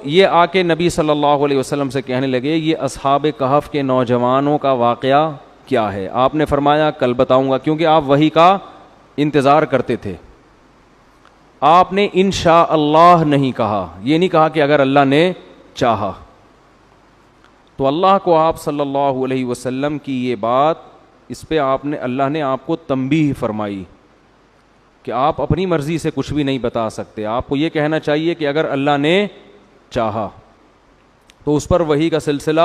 یہ آ کے نبی صلی اللہ علیہ وسلم سے کہنے لگے یہ اصحاب کہف کے نوجوانوں کا واقعہ کیا ہے؟ آپ نے فرمایا کل بتاؤں گا، کیونکہ آپ وحی کا انتظار کرتے تھے. آپ نے انشاء اللہ نہیں کہا، یہ نہیں کہا کہ اگر اللہ نے چاہا. تو اللہ کو آپ صلی اللہ علیہ وسلم کی یہ بات، اس پہ اللہ نے آپ کو تنبیہ فرمائی کہ آپ اپنی مرضی سے کچھ بھی نہیں بتا سکتے. آپ کو یہ کہنا چاہیے کہ اگر اللہ نے چاہا. تو اس پر وحی کا سلسلہ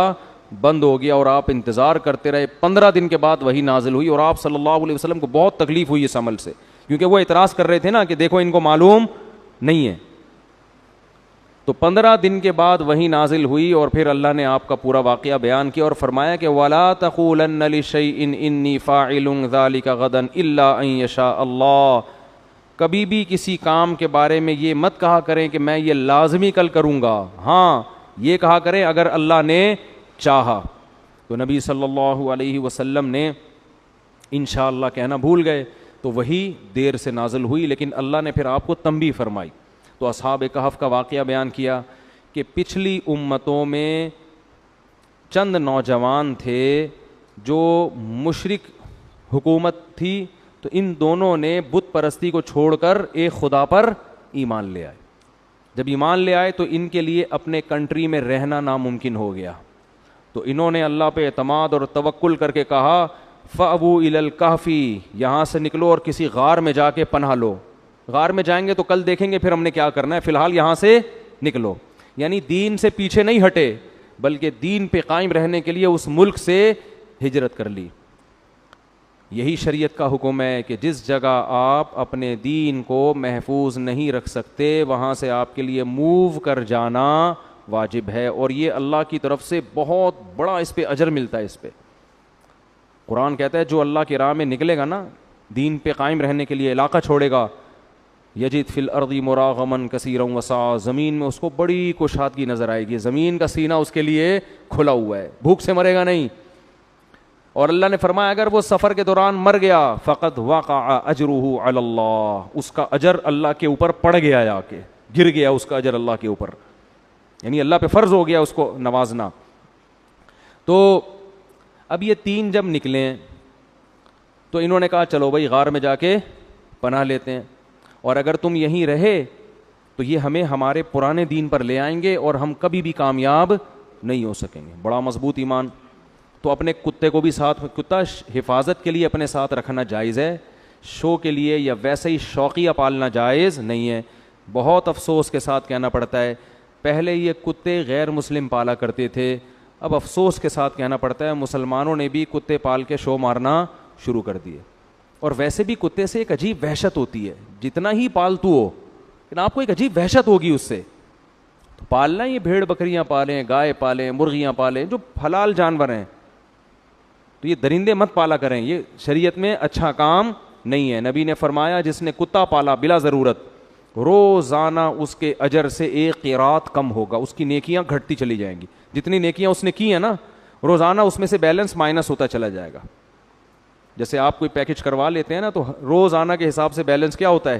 بند ہو گیا اور آپ انتظار کرتے رہے. 15 دن کے بعد وحی نازل ہوئی اور آپ صلی اللہ علیہ وسلم کو بہت تکلیف ہوئی اس عمل سے، کیونکہ وہ اعتراض کر رہے تھے نا کہ دیکھو ان کو معلوم نہیں ہے. تو 15 دن کے بعد وحی نازل ہوئی اور پھر اللہ نے آپ کا پورا واقعہ بیان کیا اور فرمایا کہ وَلَا تَقُولَنَّ لِشَيْءٍ إِنِّي فَاعِلٌ ذَلِكَ غَدًا إِلَّا أَن يَشَاءَ اللَّهُ. کبھی بھی کسی کام کے بارے میں یہ مت کہا کریں کہ میں یہ لازمی کل کروں گا، ہاں یہ کہا کریں اگر اللہ نے چاہا. تو نبی صلی اللہ علیہ وسلم نے انشاءاللہ کہنا بھول گئے تو وہی دیر سے نازل ہوئی، لیکن اللہ نے پھر آپ کو تنبیہ فرمائی. تو اصحاب کہف کا واقعہ بیان کیا کہ پچھلی امتوں میں چند نوجوان تھے جو مشرک حکومت تھی، تو ان دونوں نے بت پرستی کو چھوڑ کر ایک خدا پر ایمان لے آئے. جب ایمان لے آئے تو ان کے لیے اپنے کنٹری میں رہنا ناممکن ہو گیا. تو انہوں نے اللہ پہ اعتماد اور توکل کر کے کہا فَأْوُوا إِلَى الْكَهْفِ، یہاں سے نکلو اور کسی غار میں جا کے پناہ لو. غار میں جائیں گے تو کل دیکھیں گے پھر ہم نے کیا کرنا ہے، فی الحال یہاں سے نکلو. یعنی دین سے پیچھے نہیں ہٹے بلکہ دین پہ قائم رہنے کے لیے اس ملک سے ہجرت کر لی. یہی شریعت کا حکم ہے کہ جس جگہ آپ اپنے دین کو محفوظ نہیں رکھ سکتے وہاں سے آپ کے لیے موو کر جانا واجب ہے، اور یہ اللہ کی طرف سے بہت بڑا اس پہ اجر ملتا ہے. اس پہ قرآن کہتا ہے جو اللہ کی راہ میں نکلے گا نا، دین پہ قائم رہنے کے لیے علاقہ چھوڑے گا، یجد فی الارض مراغما کثیرا وسعا، زمین میں اس کو بڑی کشادگی نظر آئے گی، زمین کا سینہ اس کے لیے کھلا ہوا ہے، بھوک سے مرے گا نہیں. اور اللہ نے فرمایا اگر وہ سفر کے دوران مر گیا فقد وقع اجرہ علی اللہ، اس کا اجر اللہ کے اوپر پڑ گیا، جا کے گر گیا اس کا اجر اللہ کے اوپر، یعنی اللہ پہ فرض ہو گیا اس کو نوازنا. تو اب یہ تین جب نکلے تو انہوں نے کہا چلو بھائی غار میں جا کے پناہ لیتے ہیں، اور اگر تم یہیں رہے تو یہ ہمیں ہمارے پرانے دین پر لے آئیں گے اور ہم کبھی بھی کامیاب نہیں ہو سکیں گے. بڑا مضبوط ایمان. تو اپنے کتے کو بھی ساتھ، کتا حفاظت کے لیے اپنے ساتھ رکھنا جائز ہے، شو کے لیے یا ویسے ہی شوقیہ پالنا جائز نہیں ہے. بہت افسوس کے ساتھ کہنا پڑتا ہے پہلے یہ کتے غیر مسلم پالا کرتے تھے، اب افسوس کے ساتھ کہنا پڑتا ہے مسلمانوں نے بھی کتے پال کے شو مارنا شروع کر دیے. اور ویسے بھی کتے سے ایک عجیب وحشت ہوتی ہے، جتنا ہی پالتو ہو لیکن آپ کو ایک عجیب وحشت ہوگی اس سے. تو پالنا یہ بھیڑ بکریاں پالیں، گائے پالیں، مرغیاں پالیں جو حلال جانور ہیں، تو یہ درندے مت پالا کریں، یہ شریعت میں اچھا کام نہیں ہے. نبی نے فرمایا جس نے کتا پالا بلا ضرورت روزانہ اس کے اجر سے ایک قیرات کم ہوگا، اس کی نیکیاں گھٹتی چلی جائیں گی. جتنی نیکیاں اس نے کی ہیں نا روزانہ اس میں سے بیلنس مائنس ہوتا چلا جائے گا. جیسے آپ کوئی پیکج کروا لیتے ہیں نا تو روزانہ کے حساب سے بیلنس کیا ہوتا ہے،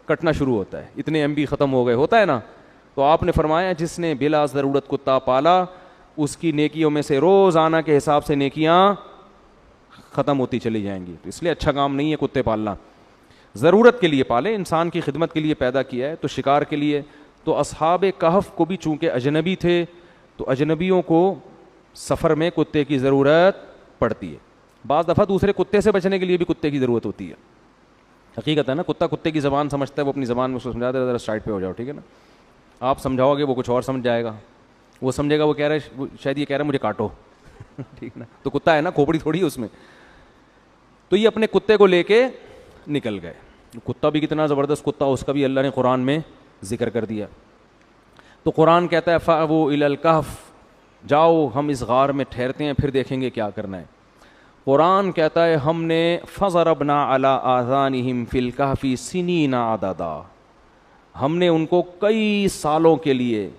کٹنا شروع ہوتا ہے، اتنے ایم بی ختم ہو گئے، ہوتا ہے نا. تو آپ نے فرمایا جس نے بلا ضرورت کتا پالا اس کی نیکیوں میں سے روزانہ کے حساب سے نیکیاں ختم ہوتی چلی جائیں گی. تو اس لیے اچھا کام نہیں ہے کتے پالنا. ضرورت کے لیے پالے، انسان کی خدمت کے لیے پیدا کیا ہے، تو شکار کے لیے. تو اصحاب کہف کو بھی چونکہ اجنبی تھے تو اجنبیوں کو سفر میں کتے کی ضرورت پڑتی ہے. بعض دفعہ دوسرے کتے سے بچنے کے لیے بھی کتے کی ضرورت ہوتی ہے. حقیقت ہے نا، کتا کتے کی زبان سمجھتا ہے، وہ اپنی زبان میں اس کو سمجھاتا ہے ذرا سائڈ پہ ہو جاؤ، ٹھیک ہے نا. آپ سمجھاؤ گے وہ کچھ اور سمجھ جائے گا، وہ سمجھے گا وہ کہہ رہا ہے شاید یہ کہہ رہا ہے مجھے کاٹو ٹھیک نا. تو کتا ہے نا، کھوپڑی تھوڑی ہے اس میں. تو یہ اپنے کتے کو لے کے نکل گئے. کتا بھی کتنا زبردست کتا، اس کا بھی اللہ نے قرآن میں ذکر کر دیا. تو قرآن کہتا ہے فَأْوُوا إِلَى الْكَهْفِ، جاؤ ہم اس غار میں ٹھہرتے ہیں پھر دیکھیں گے کیا کرنا ہے. قرآن کہتا ہے ہم نے فَضَرَبْنَا عَلَىٰ آذَانِهِمْ فِي الْكَهْفِ سِنِينَ عَدَدًا، ہم نے ان کو کئی سالوں کے لیے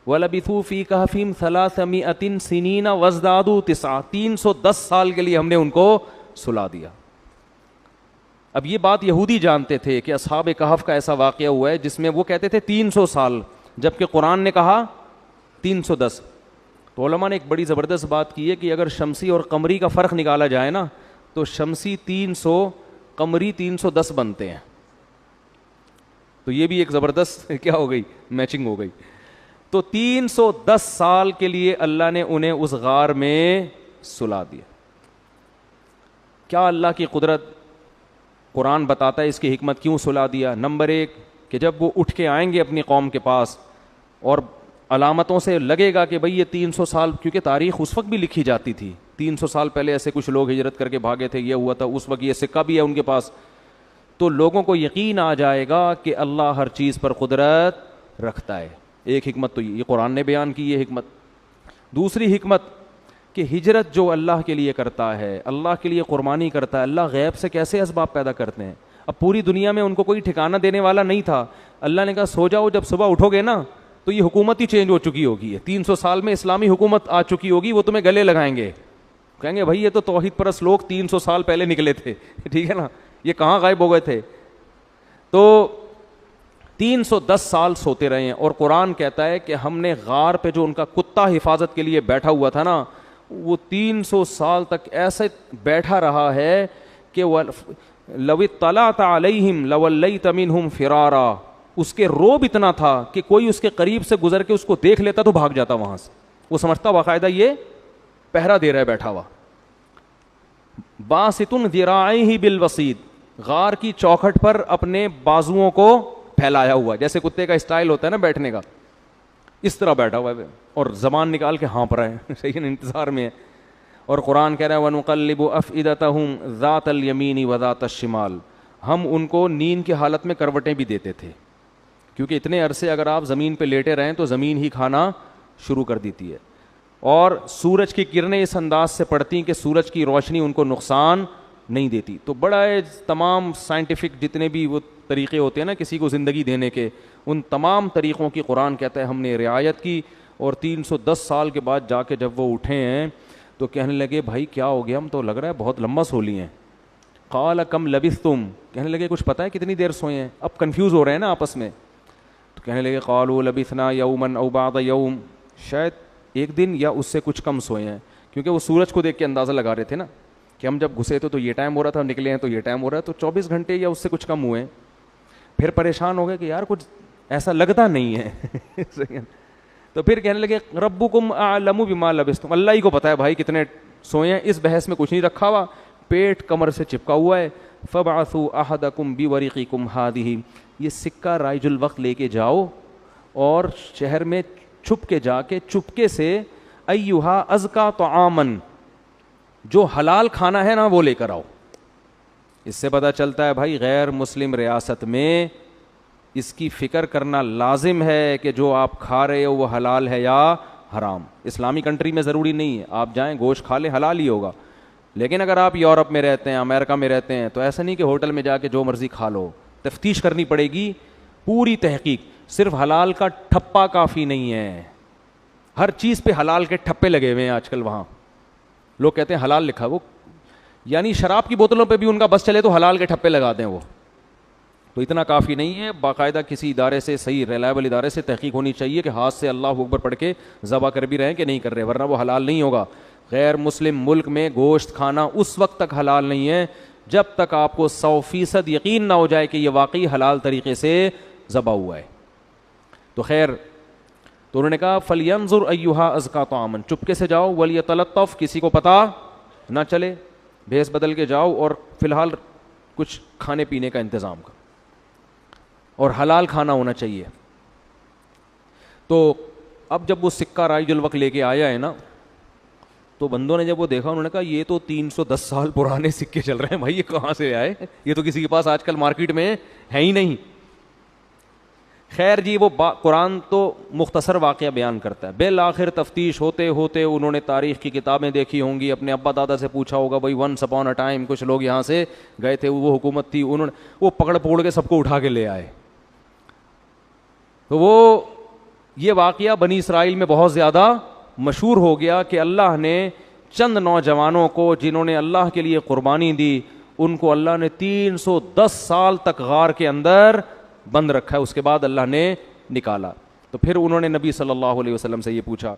وَلَبِثُوا فِي كَهْفِهِمْ 300 سِنِينَ وَازْدَادُوا 9، 310 سال کے لیے ہم نے ان کو سلا دیا. اب یہ بات یہودی جانتے تھے کہ اصحاب کہف کا ایسا واقعہ ہوا ہے جس میں وہ کہتے تھے 300 سال، جبکہ قرآن نے کہا 310. تو علماء نے ایک بڑی زبردست بات کی ہے کہ اگر شمسی اور قمری کا فرق نکالا جائے نا تو شمسی 300 قمری 310 بنتے ہیں. تو یہ بھی ایک زبردست کیا ہو گئی, میچنگ ہو گئی. تو 310 سال کے لیے اللہ نے انہیں اس غار میں سلا دیا. کیا اللہ کی قدرت, قرآن بتاتا ہے اس کی حکمت کیوں سلا دیا. نمبر 1 کہ جب وہ اٹھ کے آئیں گے اپنی قوم کے پاس اور علامتوں سے لگے گا کہ بھئی یہ 300 سال, کیونکہ تاریخ اس وقت بھی لکھی جاتی تھی, 300 سال پہلے ایسے کچھ لوگ ہجرت کر کے بھاگے تھے, یہ ہوا تھا اس وقت, یہ سکہ بھی ہے ان کے پاس, تو لوگوں کو یقین آ جائے گا کہ اللہ ہر چیز پر قدرت رکھتا ہے. ایک حکمت تو یہ قرآن نے بیان کی, یہ حکمت. دوسری حکمت کہ ہجرت جو اللہ کے لیے کرتا ہے, اللہ کے لیے قربانی کرتا ہے, اللہ غیب سے کیسے اسباب پیدا کرتے ہیں. اب پوری دنیا میں ان کو کوئی ٹھکانہ دینے والا نہیں تھا, اللہ نے کہا سو جاؤ, جب صبح اٹھو گے نا تو یہ حکومت ہی چینج ہو چکی ہوگی, 300 سال میں اسلامی حکومت آ چکی ہوگی, وہ تمہیں گلے لگائیں گے, کہیں گے بھائی یہ تو توحید پرست لوگ 300 سال پہلے نکلے تھے, ٹھیک ہے نا, یہ کہاں غائب ہو گئے تھے. تو 310 سال سوتے رہے ہیں, اور قرآن کہتا ہے کہ ہم نے غار پہ جو ان کا کتا حفاظت کے لیے بیٹھا ہوا تھا نا, وہ 300 سال تک ایسے بیٹھا رہا ہے کہ لو اطلعت علیہم لولیت منہم فرارا, اس کے روب اتنا تھا کہ کوئی اس کے قریب سے گزر کے اس کو دیکھ لیتا تو بھاگ جاتا وہاں سے, وہ سمجھتا باقاعدہ یہ پہرا دے رہا ہے بیٹھا ہوا. باسطن ذراعیہ بالوسید, غار کی چوکھٹ پر اپنے بازوؤں کو پھیلایا ہوا, جیسے کتے کا اسٹائل ہوتا ہے نا بیٹھنے کا, اس طرح بیٹھا ہوا ہے, اور زبان نکال کے ہانپ رہا ہے, صحیح ہے, انتظار میں ہے. اور قرآن کہہ رہا ہے وَنُقَلِّبُ أَفْئِدَتَهُمْ ذَاتَ الْيَمِينِ وَذَاتَ الشِّمَالِ, ہم ان کو نیند کی حالت میں کروٹیں بھی دیتے تھے, کیونکہ اتنے عرصے اگر آپ زمین پہ لیٹے رہیں تو زمین ہی کھانا شروع کر دیتی ہے, اور سورج کی کرنیں اس انداز سے پڑتی ہیں کہ سورج کی روشنی ان کو نقصان نہیں دیتی. تو بڑا تمام سائنٹیفک جتنے بھی وہ طریقے ہوتے ہیں نا کسی کو زندگی دینے کے, ان تمام طریقوں کی قرآن کہتا ہے ہم نے رعایت کی. اور 310 سال کے بعد جا کے جب وہ اٹھے ہیں تو کہنے لگے بھائی کیا ہو گیا, ہم تو لگ رہا ہے بہت لمبا سو لیے ہیں. قال کم لبثتم, کہنے لگے کچھ پتہ ہے کتنی دیر سوئے ہیں, اب کنفیوز ہو رہے ہیں نا آپس میں. تو کہنے لگے قالوا لبثنا یوما او بعض یوم, شاید ایک دن یا اس سے کچھ کم سوئے ہیں, کیونکہ وہ سورج کو دیکھ کے اندازہ لگا رہے تھے نا کہ ہم جب گھسے تھے تو یہ ٹائم ہو رہا تھا, نکلے ہیں تو یہ ٹائم ہو رہا ہے, تو 24 گھنٹے یا اس سے کچھ کم ہوئے ہیں. پھر پریشان ہو گئے کہ یار کچھ ایسا لگتا نہیں ہے. تو پھر کہنے لگے ربکم اعلم بما لبثتم, اللہ ہی کو پتہ ہے بھائی کتنے سوئے ہیں, اس بحث میں کچھ نہیں رکھا ہوا, پیٹ کمر سے چپکا ہوا ہے. فبعثوا احدکم بورقکم ہذہ, یہ سکہ رائج الوقت لے کے جاؤ اور شہر میں چھپ کے جا کے چپکے سے ایھا ازکا طعاما, جو حلال کھانا ہے نا وہ لے کر آؤ. اس سے پتہ چلتا ہے بھائی غیر مسلم ریاست میں اس کی فکر کرنا لازم ہے کہ جو آپ کھا رہے ہو وہ حلال ہے یا حرام. اسلامی کنٹری میں ضروری نہیں ہے آپ جائیں گوشت کھا لیں حلال ہی ہوگا, لیکن اگر آپ یورپ میں رہتے ہیں امریکہ میں رہتے ہیں تو ایسا نہیں کہ ہوٹل میں جا کے جو مرضی کھا لو, تفتیش کرنی پڑے گی, پوری تحقیق. صرف حلال کا ٹھپا کافی نہیں ہے, ہر چیز پہ حلال کے ٹھپے لگے ہوئے ہیں آج کل. وہاں لوگ کہتے ہیں حلال لکھا, وہ یعنی شراب کی بوتلوں پہ بھی ان کا بس چلے تو حلال کے ٹھپے لگا دیں وہ. تو اتنا کافی نہیں ہے, باقاعدہ کسی ادارے سے, صحیح ریلائبل ادارے سے تحقیق ہونی چاہیے کہ ہاتھ سے اللہ اکبر پڑھ کے ذبح کر بھی رہے ہیں کہ نہیں کر رہے, ورنہ وہ حلال نہیں ہوگا. غیر مسلم ملک میں گوشت کھانا اس وقت تک حلال نہیں ہے جب تک آپ کو 100% یقین نہ ہو جائے کہ یہ واقعی حلال طریقے سے ذبح ہوا ہے. تو خیر, تو انہوں نے کہا فَلْيَنْظُرْ أَيُّهَا أَزْكَىٰ طَعَامًا, چپکے سے جاؤ, وَلْيَتَلَطَّفْ, کسی کو پتہ نہ چلے, بھیس بدل کے جاؤ اور فی الحال کچھ کھانے پینے کا انتظام کرو, اور حلال کھانا ہونا چاہیے. تو اب جب وہ سکہ رائج الوقت لے کے آیا ہے نا, تو بندوں نے جب وہ دیکھا انہوں نے کہا یہ تو 310 سال پرانے سکے چل رہے ہیں بھائی, یہ کہاں سے آئے, یہ تو کسی کے پاس آج کل مارکیٹ میں ہے ہی نہیں. خیر جی, وہ قرآن تو مختصر واقعہ بیان کرتا ہے. بالآخر تفتیش ہوتے ہوتے انہوں نے تاریخ کی کتابیں دیکھی ہوں گی, اپنے ابا دادا سے پوچھا ہوگا بھائی ونس اپون اے ٹائم کچھ لوگ یہاں سے گئے تھے, وہ حکومت تھی, انہوں نے وہ پکڑ پکڑ کے سب کو اٹھا کے لے آئے. تو وہ یہ واقعہ بنی اسرائیل میں بہت زیادہ مشہور ہو گیا کہ اللہ نے چند نوجوانوں کو جنہوں نے اللہ کے لیے قربانی دی, ان کو اللہ نے 310 سال تک غار کے اندر بند رکھا ہے, اس کے بعد اللہ نے نکالا. تو تو پھر انہوں نے نبی صلی اللہ علیہ وسلم سے یہ پوچھا